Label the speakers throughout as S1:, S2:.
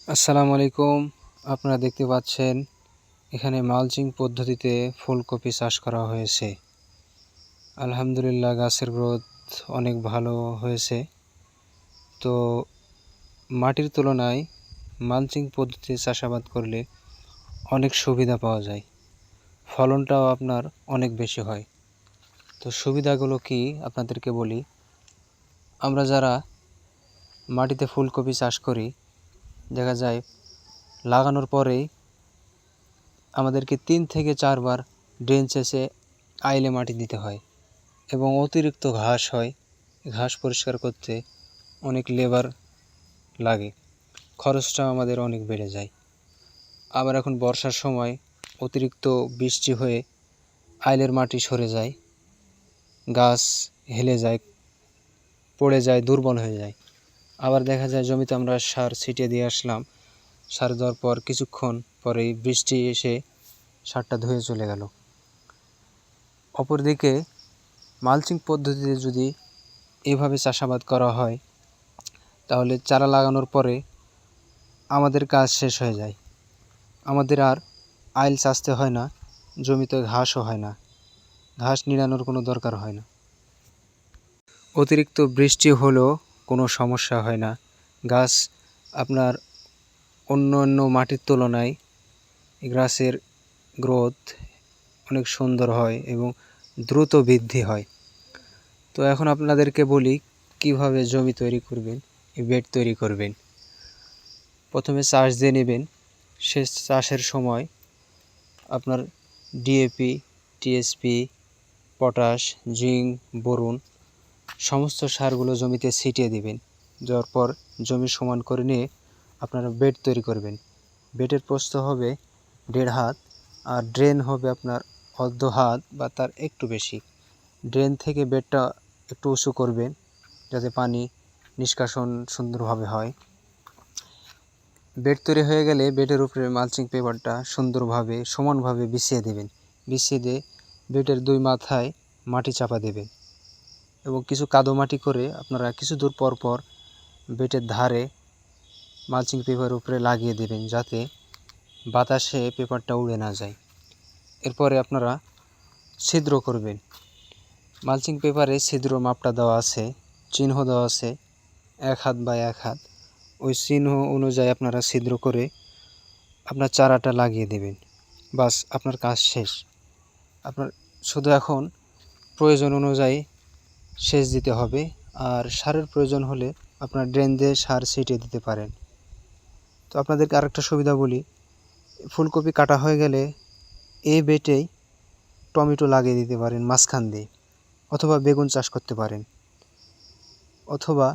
S1: আসসালামু আলাইকুম। আপনারা দেখতে পাচ্ছেন এখানে মালচিং পদ্ধতিতে ফুলকপি চাষ করা হয়েছে। আলহামদুলিল্লাহ গাছের গ্রোথ অনেক ভালো হয়েছে। তো মাটির তুলনায় মালচিং পদ্ধতিতে চাষাবাদ করলে অনেক সুবিধা পাওয়া যায়, ফলনটাও আপনার অনেক বেশি হয়। তো সুবিধাগুলো কি আপনাদেরকে বলি। আমরা যারা মাটিতে ফুলকপি চাষ করি, দেখা যায় লাগানোর পরেই আমাদেরকে 3 থেকে 4 বার ড্রেন সেচে আইলে মাটি দিতে হয় এবং অতিরিক্ত ঘাস হয়। ঘাস পরিষ্কার করতে অনেক লেবার লাগে, খরচটাও আমাদের অনেক বেড়ে যায়। আবার এখন বর্ষার সময় অতিরিক্ত বৃষ্টি হয়ে আইলের মাটি সরে যায়, গাছ হেলে যায়, পড়ে যায়, দুর্বল হয়ে যায়। আবার দেখা যায় জমিতে আমরা সার ছিটিয়ে দিয়ে আসলাম, সার দেওয়ার পর কিছুক্ষণ পরেই বৃষ্টি এসে সারটা ধুয়ে চলে গেল। অপরদিকে মালচিং পদ্ধতিতে যদি এভাবে চাষাবাদ করা হয়, তাহলে চারা লাগানোর পরে আমাদের কাজ শেষ হয়ে যায়। আমাদের আর আইল চাষতে হয় না, জমিতে ঘাসও হয় না, ঘাস নিড়ানোর কোনো দরকার হয় না। অতিরিক্ত বৃষ্টি হলেও কোনো সমস্যা হয় না। গাছ আপনার অন্য মাটির তুলনায় গাছের গ্রোথ অনেক সুন্দর হয় এবং দ্রুত বৃদ্ধি হয়। তো এখন আপনাদেরকে বলি কিভাবে জমি তৈরি করবেন, বেড তৈরি করবেন। প্রথমে চাষ দিয়ে নেবেন। শেষ চাষের সময় আপনার DAP, TSP, potash, zinc, boron সমস্ত সারগুলো জমিতে ছিটিয়ে দিবেন। দেওয়ার পর জমি সমান করে নিয়ে আপনারা বেড তৈরি করবেন। বেডের প্রস্থ হবে 1.5 হাত আর ড্রেন হবে আপনার অর্ধ হাত বা তার একটু বেশি। ড্রেন থেকে বেডটা একটু উঁচু করবেন যাতে পানি নিষ্কাশন সুন্দরভাবে হয়। বেড তৈরি হয়ে গেলে বেডের উপরে মালচিং পেপারটা সুন্দরভাবে সমানভাবে বিছিয়ে দেবেন। বিছিয়ে দিয়ে বেডের 2 মাথায় মাটি চাপা দেবেন এবং কিছু কাদো মাটি করে আপনারা কিছু দূর পর পর বেডের ধারে মালচিং পেপারের উপরে লাগিয়ে দেবেন যাতে বাতাসে পেপারটা উড়ে না যায়। এরপরে আপনারা ছিদ্র করবেন। মালচিং পেপারে ছিদ্র মাপটা দেওয়া আছে, চিহ্ন দেওয়া আছে 1 হাত বা 1 হাত। ওই চিহ্ন অনুযায়ী আপনারা ছিদ্র করে আপনার চারাটা লাগিয়ে দেবেন। বাস, আপনার কাজ শেষ। আপনার শুধু এখন প্রয়োজন অনুযায়ী সেচ দিতে হবে, আর সারের প্রয়োজন হলে আপনার ড্রেন দিয়ে সার ছিটিয়ে দিতে পারেন। তো আপনাদেরকে আরেকটা সুবিধা বলি, ফুলকপি কাটা হয়ে গেলে এই বেটেই টমেটো লাগিয়ে দিতে পারেন মাঝখান দিয়ে, অথবা বেগুন চাষ করতে পারেন, অথবা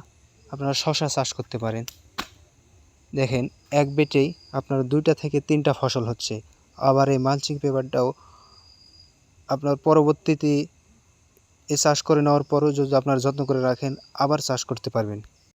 S1: আপনারা শসা চাষ করতে পারেন। দেখেন এক বেটেই আপনার 2টা থেকে 3টা ফসল হচ্ছে। আবার এই মালচিং পেপারটাও আপনার পরবর্তীতে চাষ করে নেওয়ার পরও যদি আপনার যত্ন করে রাখেন আবার চাষ করতে পারবেন।